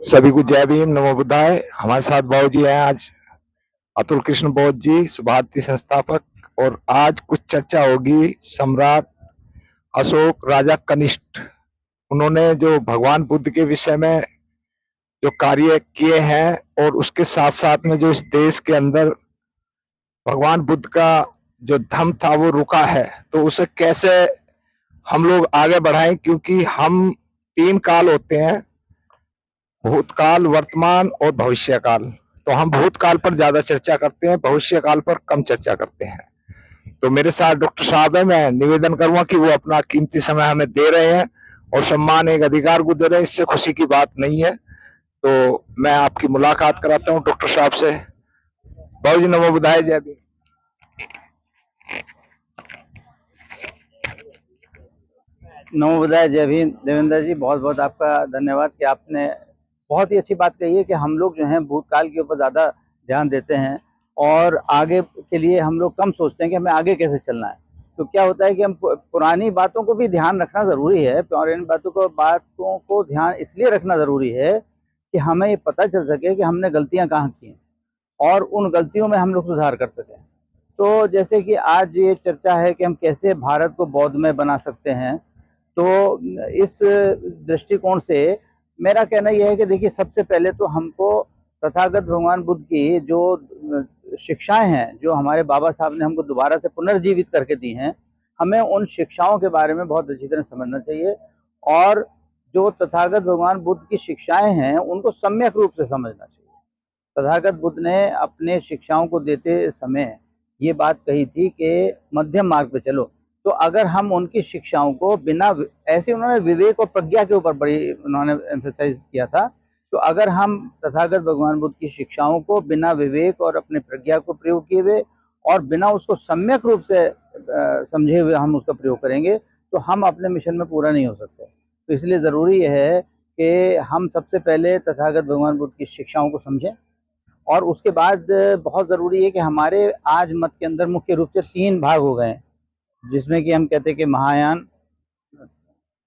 सभी को जय भीम, नमो बुद्धाय। हमारे साथ बाबू जी हैं आज, अतुल कृष्ण बौद्ध जी, भारतीय संस्थापक। और आज कुछ चर्चा होगी सम्राट अशोक राजा कनिष्ठ, उन्होंने जो भगवान बुद्ध के विषय में जो कार्य किए हैं और उसके साथ साथ में जो इस देश के अंदर भगवान बुद्ध का जो धम्म था वो रुका है, तो उसे कैसे हम लोग आगे बढ़ाएं। क्योंकि हम 3 काल होते हैं, भूतकाल, वर्तमान और भविष्य काल। तो हम भूतकाल पर ज्यादा चर्चा करते हैं, भविष्य काल पर कम चर्चा करते हैं। तो मेरे साथ डॉक्टर साहब है, मैं निवेदन करूंगा कि वो अपना कीमती समय हमें दे रहे हैं और सम्मान एक अधिकार को दे रहे हैं, इससे खुशी की बात नहीं है। तो मैं आपकी मुलाकात कराता हूँ डॉक्टर साहब से। बाबू जी नमो बुद्धाय, जय भीम। नमो बुद्धाय, जय भीम। देवेंद्र जी, बहुत बहुत आपका धन्यवाद कि आपने बहुत ही अच्छी बात कही है कि हम लोग जो हैं भूतकाल के ऊपर ज़्यादा ध्यान देते हैं और आगे के लिए हम लोग कम सोचते हैं कि हमें आगे कैसे चलना है। तो क्या होता है कि हम पुरानी बातों को भी ध्यान रखना ज़रूरी है। पुरानी बातों को ध्यान इसलिए रखना ज़रूरी है कि हमें ये पता चल सके कि हमने गलतियाँ कहाँ की हैं और उन गलतियों में हम लोग सुधार कर सकें। तो जैसे कि आज ये चर्चा है कि हम कैसे भारत को बौद्धमय बना सकते हैं, तो इस दृष्टिकोण से मेरा कहना यह है कि देखिए, सबसे पहले तो हमको तथागत भगवान बुद्ध की जो शिक्षाएं हैं, जो हमारे बाबा साहब ने हमको दोबारा से पुनर्जीवित करके दी हैं, हमें उन शिक्षाओं के बारे में बहुत अच्छी तरह समझना चाहिए और जो तथागत भगवान बुद्ध की शिक्षाएं हैं उनको सम्यक रूप से समझना चाहिए। तथागत बुद्ध ने अपने शिक्षाओं को देते समय ये बात कही थी कि मध्यम मार्ग पे चलो। तो अगर हम उनकी शिक्षाओं को बिना, ऐसे उन्होंने विवेक और प्रज्ञा के ऊपर बड़ी उन्होंने एम्फेसाइज किया था। तो अगर हम तथागत भगवान बुद्ध की शिक्षाओं को बिना विवेक और अपने प्रज्ञा को प्रयोग किए हुए और बिना उसको सम्यक रूप से समझे हुए हम उसका प्रयोग करेंगे तो हम अपने मिशन में पूरा नहीं हो सकते। तो इसलिए ज़रूरी है कि हम सबसे पहले तथागत भगवान बुद्ध की शिक्षाओं को समझें और उसके बाद बहुत ज़रूरी है कि हमारे आज मत के अंदर मुख्य रूप से 3 भाग हो गए हैं, जिसमें कि हम कहते हैं कि महायान,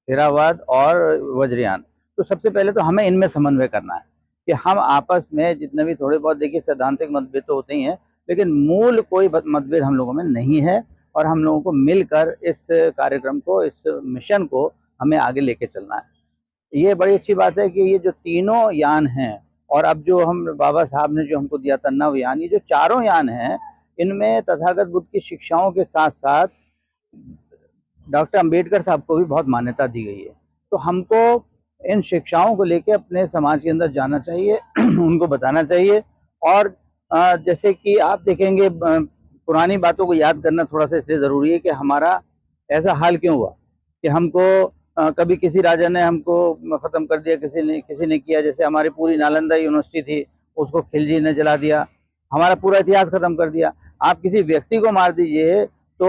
थेरावाद और वज्रयान। तो सबसे पहले तो हमें इनमें समन्वय करना है कि हम आपस में जितने भी थोड़े बहुत, देखिए सैद्धांतिक मतभेद तो होते ही हैं, लेकिन मूल कोई मतभेद हम लोगों में नहीं है और हम लोगों को मिलकर इस कार्यक्रम को, इस मिशन को हमें आगे लेके चलना है। ये बड़ी अच्छी बात है कि ये जो तीनों यान हैं और अब जो हम बाबा साहब ने जो हमको दिया था नवयान, ये जो चारों यान हैं, इनमें तथागत बुद्ध की शिक्षाओं के साथ साथ डॉक्टर अंबेडकर साहब को भी बहुत मान्यता दी गई है। तो हमको इन शिक्षाओं को लेके अपने समाज के अंदर जाना चाहिए उनको बताना चाहिए। और जैसे कि आप देखेंगे, पुरानी बातों को याद करना थोड़ा सा इसलिए ज़रूरी है कि हमारा ऐसा हाल क्यों हुआ कि हमको कभी किसी राजा ने हमको ख़त्म कर दिया, किसी ने किया। जैसे हमारी पूरी नालंदा यूनिवर्सिटी थी, उसको खिलजी ने जला दिया, हमारा पूरा इतिहास ख़त्म कर दिया। आप किसी व्यक्ति को मार दीजिए तो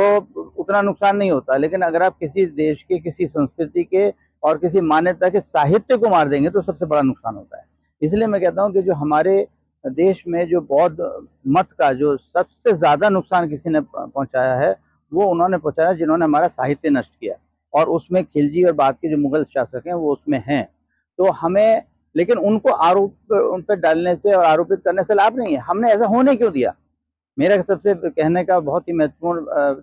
उतना नुकसान नहीं होता, लेकिन अगर आप किसी देश के, किसी संस्कृति के और किसी मान्यता के साहित्य को मार देंगे तो सबसे बड़ा नुकसान होता है। इसलिए मैं कहता हूँ कि जो हमारे देश में जो बौद्ध मत का जो सबसे ज़्यादा नुकसान किसी ने पहुँचाया है, वो उन्होंने पहुँचाया जिन्होंने हमारा साहित्य नष्ट किया। और उसमें खिलजी और बाद के जो मुगल शासक हैं वो उसमें हैं। तो हमें, लेकिन उनको आरोप उन पर डालने से और आरोपित करने से लाभ नहीं है। हमने ऐसा होने क्यों दिया? मेरा सबसे कहने का बहुत ही महत्वपूर्ण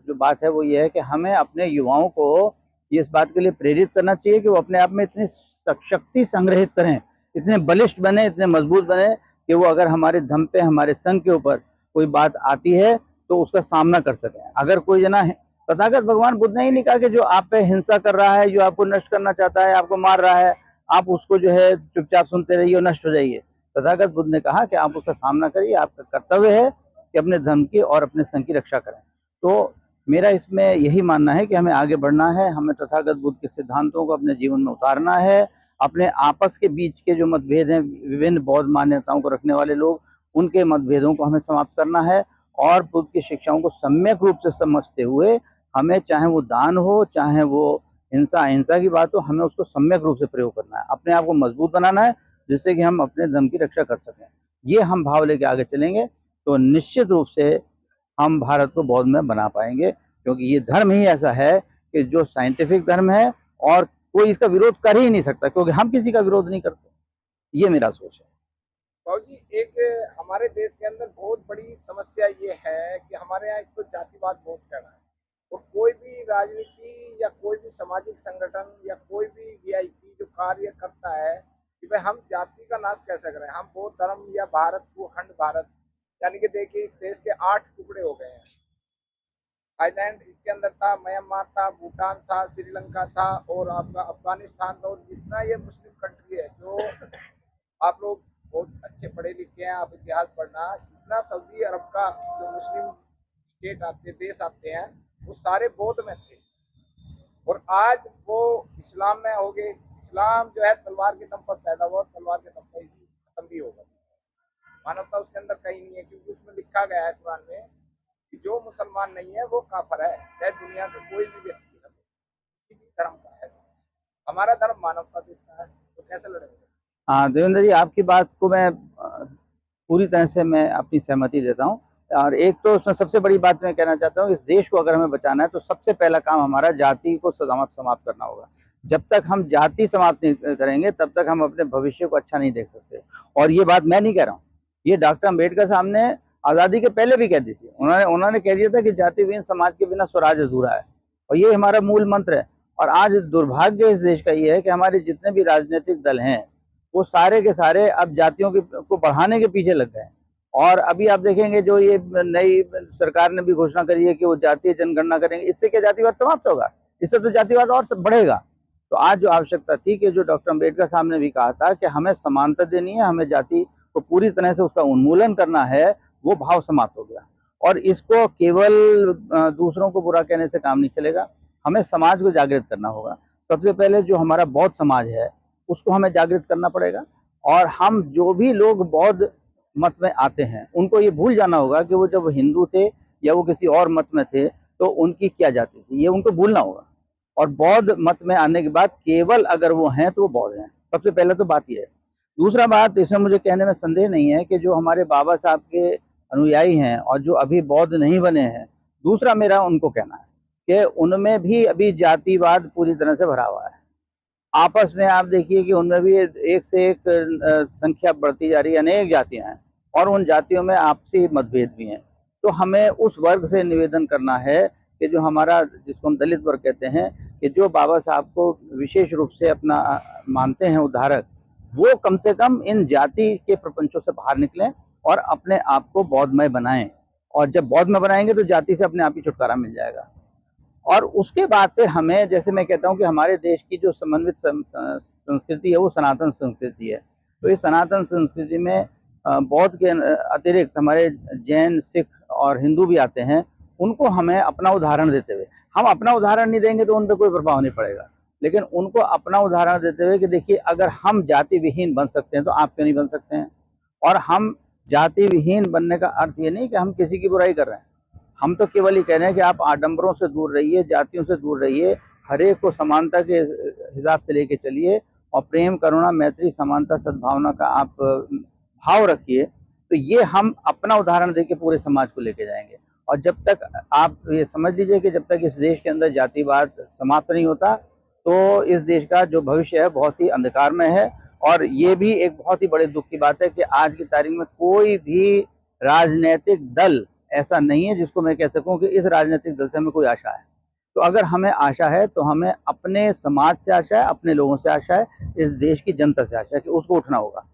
जो बात है वो ये है कि हमें अपने युवाओं को ये इस बात के लिए प्रेरित करना चाहिए कि वो अपने आप में इतनी शक्ति संग्रहित करें, इतने बलिष्ठ बने, इतने मजबूत बने कि वो अगर हमारे दम पे, हमारे संघ के ऊपर कोई बात आती है तो उसका सामना कर सकें। अगर कोई जना है, तथागत भगवान बुद्ध ने ही नहीं कहा कि जो आप पे हिंसा कर रहा है, जो आपको नष्ट करना चाहता है, आपको मार रहा है, आप उसको जो है चुपचाप सुनते रहिए और नष्ट हो जाइए। तथागत बुद्ध ने कहा कि आप उसका सामना करिए, आपका कर्तव्य है कि अपने धर्म की और अपने संघ की रक्षा करें। तो मेरा इसमें यही मानना है कि हमें आगे बढ़ना है, हमें तथागत बुद्ध के सिद्धांतों को अपने जीवन में उतारना है। अपने आपस के बीच के जो मतभेद हैं, विभिन्न बौद्ध मान्यताओं को रखने वाले लोग, उनके मतभेदों को हमें समाप्त करना है और बुद्ध की शिक्षाओं को सम्यक रूप से समझते हुए हमें, चाहे वो दान हो, चाहे वो हिंसा अहिंसा की बात हो, हमें उसको सम्यक रूप से प्रयोग करना है। अपने आप को मजबूत बनाना है जिससे कि हम अपने धर्म की रक्षा कर सकें। ये हम भाव लेके आगे चलेंगे तो निश्चित रूप से हम भारत को बौद्ध में बना पाएंगे, क्योंकि ये धर्म ही ऐसा है कि जो साइंटिफिक धर्म है और कोई इसका विरोध कर ही नहीं सकता, क्योंकि हम किसी का विरोध नहीं करते। ये मेरा सोच है। बाबू जी, एक हमारे देश के अंदर बहुत बड़ी समस्या ये है कि हमारे यहाँ एक तो जातिवाद बहुत फैला है और कोई भी राजनीति या कोई भी सामाजिक संगठन या कोई भी वीआईपी जो कार्य करता है कि भाई हम जाति का नाश कैसे करें, हम बौद्ध धर्म या भारत को अखंड भारत, यानी कि देखिए इस देश के 8 टुकड़े हो गए हैं। थाईलैंड इसके अंदर था, म्यांमार था, भूटान था, श्रीलंका था और आपका अफगानिस्तान था। और जितना ये मुस्लिम कंट्री है, जो आप लोग बहुत अच्छे पढ़े लिखे हैं, आप इतिहास पढ़ना, जितना सऊदी अरब का जो मुस्लिम स्टेट आते देश आते हैं वो सारे बौद्ध में थे और आज वो इस्लाम में हो गए। इस्लाम जो है तलवार के दम पर पैदा हुआ और तलवार के दम पर ही खत्म भी होगा। मानवता उसके अंदर कहीं नहीं है, क्योंकि उसमें लिखा गया है कुरान में कि जो मुसलमान नहीं है वो काफर है, चाहे दुनिया का कोई भी व्यक्ति है, किसी भी धर्म का है। हमारा धर्म मानवता देता है, तो कैसे लड़ेंगे? हाँ देवेंद्र जी, आपकी बात को मैं पूरी तरह से मैं अपनी सहमति देता हूँ। और एक तो उसमें सबसे बड़ी बात मैं कहना चाहता हूँ, इस देश को अगर हमें बचाना है तो सबसे पहला काम हमारा जाति को समाप्त करना होगा। जब तक हम जाति समाप्त नहीं करेंगे तब तक हम अपने भविष्य को अच्छा नहीं देख सकते। और ये बात मैं नहीं कह रहा हूँ, ये डॉक्टर अम्बेडकर साहब ने आज़ादी के पहले भी कह दी थी। उन्होंने कह दिया था कि जाति विहीन समाज के बिना स्वराज अधूरा है, और ये हमारा मूल मंत्र है। और आज दुर्भाग्य इस देश का ये है कि हमारे जितने भी राजनीतिक दल हैं वो सारे के सारे अब जातियों को बढ़ाने के पीछे लग गए हैं। और अभी आप देखेंगे जो ये नई सरकार ने भी घोषणा करी है कि वो जातीय जनगणना करेंगे, इससे क्या जातिवाद समाप्त होगा? इससे तो जातिवाद और बढ़ेगा। तो आज जो आवश्यकता थी कि जो डॉक्टर अम्बेडकर साहब ने भी कहा था कि हमें समानता देनी है, हमें जाति को पूरी तरह से उसका उन्मूलन करना है, वो भाव समाप्त हो गया। और इसको केवल दूसरों को बुरा कहने से काम नहीं चलेगा, हमें समाज को जागृत करना होगा। सबसे पहले जो हमारा बौद्ध समाज है उसको हमें जागृत करना पड़ेगा। और हम जो भी लोग बौद्ध मत में आते हैं उनको ये भूल जाना होगा कि वो जब हिंदू थे या वो किसी और मत में थे तो उनकी क्या जाति थी, ये उनको भूलना होगा। और बौद्ध मत में आने के बाद केवल अगर वो हैं तो वो बौद्ध हैं, सबसे पहले तो बात ये है। दूसरा बात, इसमें मुझे कहने में संदेह नहीं है कि जो हमारे बाबा साहब के अनुयायी हैं और जो अभी बौद्ध नहीं बने हैं, दूसरा मेरा उनको कहना है कि उनमें भी अभी जातिवाद पूरी तरह से भरा हुआ है। आपस में आप देखिए कि उनमें भी एक से एक संख्या बढ़ती जा रही है, अनेक जातियां हैं और उन जातियों में आपसी मतभेद भी हैं। तो हमें उस वर्ग से निवेदन करना है कि जो हमारा, जिसको हम दलित वर्ग कहते हैं, कि जो बाबा साहब को विशेष रूप से अपना मानते हैं उद्धारक, वो कम से कम इन जाति के प्रपंचों से बाहर निकलें और अपने आप को बौद्धमय बनाएं। और जब बौद्धमय बनाएंगे तो जाति से अपने आप ही छुटकारा मिल जाएगा। और उसके बाद फिर हमें, जैसे मैं कहता हूँ कि हमारे देश की जो समन्वित संस्कृति है वो सनातन संस्कृति है। तो इस सनातन संस्कृति में बौद्ध के अतिरिक्त हमारे जैन, सिख और हिंदू भी आते हैं। उनको हमें अपना उदाहरण देते हुए, हम अपना उदाहरण नहीं देंगे तो उन पर कोई प्रभाव नहीं पड़ेगा, लेकिन उनको अपना उदाहरण देते हुए कि देखिए अगर हम जाति विहीन बन सकते हैं तो आप क्यों नहीं बन सकते हैं। और हम जाति विहीन बनने का अर्थ ये नहीं कि हम किसी की बुराई कर रहे हैं, हम तो केवल ये कह रहे हैं कि आप आडंबरों से दूर रहिए, जातियों से दूर रहिए, हर एक को समानता के हिसाब से लेके चलिए और प्रेम, करुणा, मैत्री, समानता, सद्भावना का आप भाव रखिए। तो ये हम अपना उदाहरण देके पूरे समाज को लेके जाएंगे। और जब तक आप ये समझ लीजिए कि जब तक इस देश के अंदर जातिवाद समाप्त नहीं होता तो इस देश का जो भविष्य है बहुत ही अंधकार में है। और ये भी एक बहुत ही बड़े दुख की बात है कि आज की तारीख में कोई भी राजनीतिक दल ऐसा नहीं है जिसको मैं कह सकूं कि इस राजनीतिक दल से हमें कोई आशा है। तो अगर हमें आशा है तो हमें अपने समाज से आशा है, अपने लोगों से आशा है, इस देश की जनता से आशा है कि उसको उठना होगा।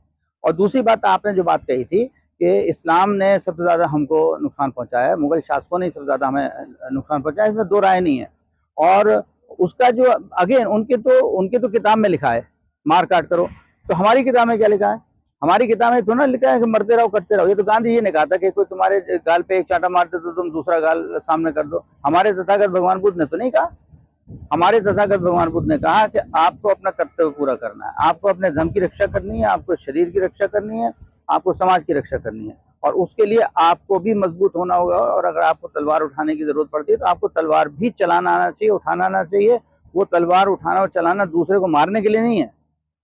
और दूसरी बात, आपने जो बात कही थी कि इस्लाम ने सबसे ज़्यादा हमको नुकसान पहुंचाया है, मुगल शासकों ने सबसे ज़्यादा हमें नुकसान पहुंचाया, इसमें दो राय नहीं है। और उसका जो अगेन उनके तो किताब में लिखा है मार काट करो, तो हमारी किताब में क्या लिखा है? हमारी किताब में तो ना लिखा है कि मरते रहो करते रहो। ये तो गांधी जी ने कहा था कि कोई तुम्हारे गाल पे एक चांटा मारते तो तुम दूसरा गाल सामने कर दो। हमारे तथागत भगवान बुद्ध ने तो नहीं कहा। हमारे तथागत भगवान बुद्ध ने कहा कि आपको अपना कर्तव्य पूरा करना है, आपको अपने धर्म की रक्षा करनी है, आपको शरीर की रक्षा करनी है, आपको समाज की रक्षा करनी है। और उसके लिए आपको भी मजबूत होना होगा। और अगर आपको तलवार उठाने की जरूरत पड़ती है तो आपको तलवार भी चलाना आना चाहिए, उठाना आना चाहिए। वो तलवार उठाना और चलाना दूसरे को मारने के लिए नहीं है,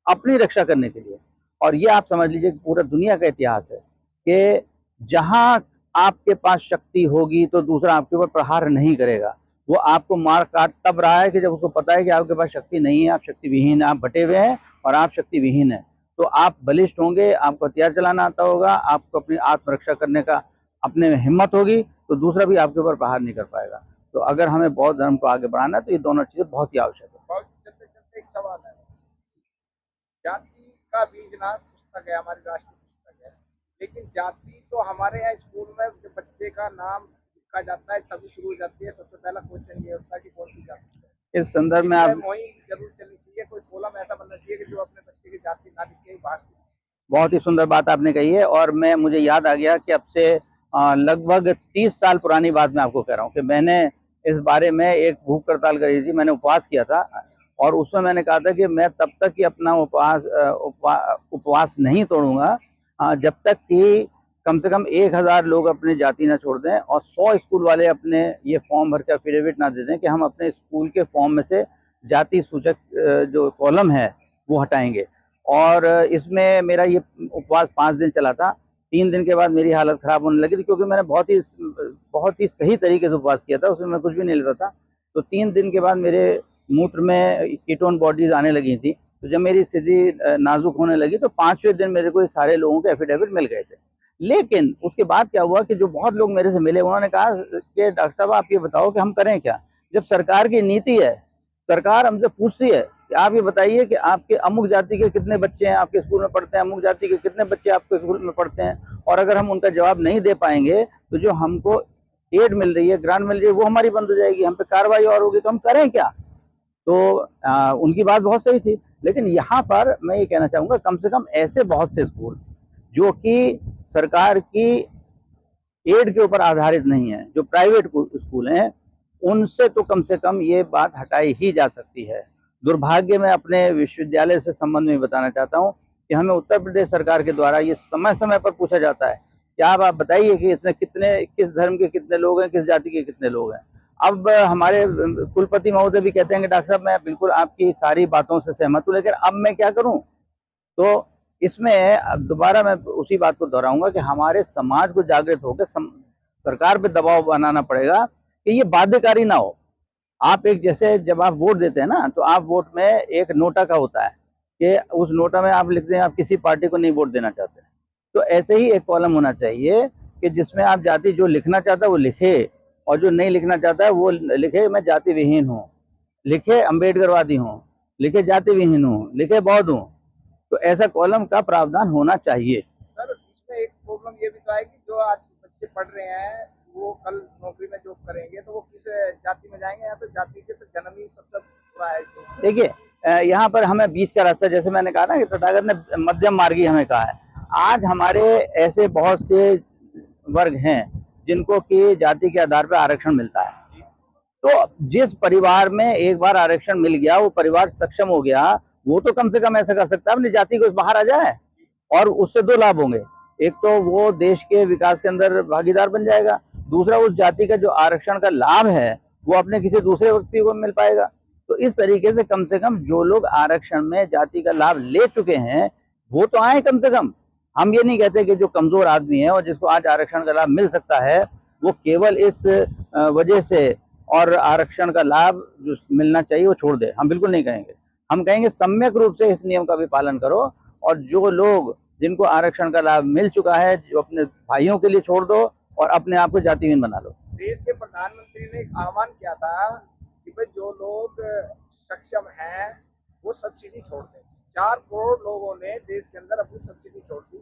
अपनी रक्षा करने के लिए। और ये आप समझ लीजिए पूरा दुनिया का इतिहास है कि जहां आपके पास शक्ति होगी तो दूसरा आपके ऊपर प्रहार नहीं करेगा। वो आपको मार काट तब रहा है कि जब उसको पता है कि आपके पास शक्ति नहीं है, आप शक्ति विहीन, आप बटे हुए हैं और आप शक्ति विहीन है। तो आप बलिष्ठ होंगे, आपको हथियार चलाना आता होगा, आपको अपनी आत्मरक्षा करने का अपने में हिम्मत होगी, तो दूसरा भी आपके ऊपर प्रहार नहीं कर पाएगा। तो अगर हमें बौद्ध धर्म को आगे बढ़ाना है तो ये दोनों चीजें बहुत ही आवश्यक है। और चलते चलते एक सवाल है, जाति का बीजनाथ पुस्तक है, हमारी राष्ट्रीय पुस्तक है, लेकिन जाति तो हमारे यहाँ स्कूल में जब बच्चे का नाम लिखा जाता है तभी शुरू हो जाती है। सबसे पहला क्वेश्चन ये होता है कि कौन सी जाति है। इस संदर्भ में इसमें आप मुहिम जरूर चलनी चाहिए, कोई कॉलम ऐसा बनना चाहिए कि जो अपने बच्चे की जाति ना लिखे बाहर की। बहुत ही सुंदर बात आपने कही है, और मुझे याद आ गया कि अब से लगभग 30 साल पुरानी बात मैं आपको कह रहा हूँ कि मैंने इस बारे में एक भूख हड़ताल करी थी, मैंने उपवास किया था, और उसमें मैंने कहा था कि मैं तब तक ही अपना उपवास नहीं तोड़ूंगा जब तक कि कम से कम 1000 लोग अपनी जाति ना छोड़ दें और 100 स्कूल वाले अपने ये फॉर्म भर के एफिडेविट ना दे दें कि हम अपने स्कूल के फॉर्म में से जाति सूचक जो कॉलम है वो हटाएंगे। और इसमें मेरा ये उपवास 5 दिन चला था। 3 दिन के बाद मेरी हालत खराब होने लगी थी, क्योंकि मैंने बहुत ही सही तरीके से उपवास किया था, उसमें मैं कुछ भी नहीं लेता था। तो 3 दिन के बाद मेरे मूत्र में कीटोन बॉडीज आने लगी थी। तो जब मेरी स्थिति नाजुक होने लगी तो 5वें दिन मेरे को ये सारे लोगों के एफिडेविट मिल गए थे। लेकिन उसके बाद क्या हुआ कि जो बहुत लोग मेरे से मिले उन्होंने कहा कि डॉक्टर साहब आप ये बताओ कि हम करें क्या, जब सरकार की नीति है, सरकार हमसे पूछती है कि आप ये बताइए कि आपके अमुक जाति के कितने बच्चे हैं आपके स्कूल में पढ़ते हैं, अमुक जाति के कितने बच्चे आपके स्कूल में पढ़ते हैं, और अगर हम उनका जवाब नहीं दे पाएंगे तो जो हमको एड मिल रही है, ग्रांट मिल रही है, वो हमारी बंद हो जाएगी, हम पे कार्रवाई और होगी, तो हम करें क्या। तो उनकी बात बहुत सही थी। लेकिन यहाँ पर मैं ये कहना चाहूँगा, कम से कम ऐसे बहुत से स्कूल जो कि सरकार की एड के ऊपर आधारित नहीं है, जो प्राइवेट स्कूल हैं, उनसे तो कम से कम ये बात हटाई ही जा सकती है। दुर्भाग्य मैं अपने विश्वविद्यालय से संबंध में बताना चाहता हूँ कि हमें उत्तर प्रदेश सरकार के द्वारा ये समय समय पर पूछा जाता है कि आप बताइए कि इसमें किस धर्म के कितने लोग हैं, किस जाति के कितने लोग हैं। अब हमारे कुलपति महोदय भी कहते हैं कि डॉक्टर साहब मैं बिल्कुल आपकी सारी बातों से सहमत हूँ, लेकिन अब मैं क्या करूँ। तो इसमें अब दोबारा मैं उसी बात को दोहराऊंगा कि हमारे समाज को जागृत होकर सरकार पे दबाव बनाना पड़ेगा कि ये बाध्यकारी ना हो। आप एक जैसे जब आप वोट देते हैं ना, तो आप वोट में एक नोटा का होता है कि उस नोटा में आप लिखते हैं आप किसी पार्टी को नहीं वोट देना चाहते। तो ऐसे ही एक कॉलम होना चाहिए कि जिसमें आप जाति जो लिखना चाहता है वो लिखे, और जो नहीं लिखना चाहता है वो लिखे मैं जाति विहीन हूँ, लिखे अम्बेडकरवादी हूँ, लिखे जाति विहीन हूँ, लिखे बौद्ध हूँ। तो ऐसा कॉलम का प्रावधान होना चाहिए। सर इसमें एक प्रॉब्लम ये भी तो है कि जो आज बच्चे पढ़ रहे हैं वो कल नौकरी में जॉब करेंगे तो वो किस जाति में जाएंगे, या तो जाति के तो जन्म ही सबसे बुरा है। देखिए यहाँ पर हमें बीच का रास्ता, जैसे मैंने कहा ना कि तथागत ने मध्यम मार्गी हमें कहा है। आज हमारे ऐसे बहुत से वर्ग हैं जिनको कि जाति के आधार पर आरक्षण मिलता है। तो जिस परिवार में एक बार आरक्षण मिल गया, वो परिवार सक्षम हो गया, वो तो कम से कम ऐसा कर सकता है अपनी जाति को बाहर आ जाए, और उससे 2 लाभ होंगे। एक तो वो देश के विकास के अंदर भागीदार बन जाएगा, दूसरा उस जाति का जो आरक्षण का लाभ है वो अपने किसी दूसरे व्यक्ति को मिल पाएगा। तो इस तरीके से कम जो लोग आरक्षण में जाति का लाभ ले चुके हैं वो तो आए कम से कम। हम ये नहीं कहते कि जो कमजोर आदमी है और जिसको आज आरक्षण का लाभ मिल सकता है वो केवल इस वजह से और आरक्षण का लाभ जो मिलना चाहिए वो छोड़ दे, हम बिल्कुल नहीं कहेंगे। हम कहेंगे सम्यक रूप से इस नियम का भी पालन करो, और जो लोग जिनको आरक्षण का लाभ मिल चुका है जो अपने भाइयों के लिए छोड़ दो और अपने आप को जातिहीन बना लो। देश के प्रधानमंत्री ने एक आह्वान किया था कि भाई जो लोग सक्षम हैं वो सब्सिडी छोड़ दें। 4 करोड़ लोगों ने देश के अंदर अपनी सब्सिडी छोड़ दी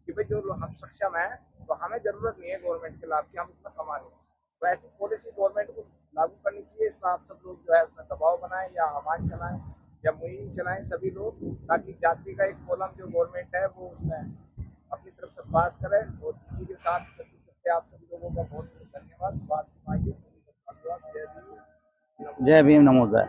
कि भाई जो हम सक्षम हैं तो हमें जरूरत नहीं है गवर्नमेंट के लाभ की, हम इतना कमा लें। तो ऐसी पॉलिसी गवर्नमेंट को लागू करनी चाहिए। इसमें आप सब लोग जो है उसमें दबाव बनाएं या आह्वान चलाएं या मुहिम चलाएं सभी लोग, ताकि जाति का एक कॉलम जो गवर्नमेंट है वो उसमें अपनी तरफ से पास करें। और इसी के साथ आप सभी लोगों का बहुत बहुत धन्यवाद। स्वास्थ्य जय भीम, नमोदय।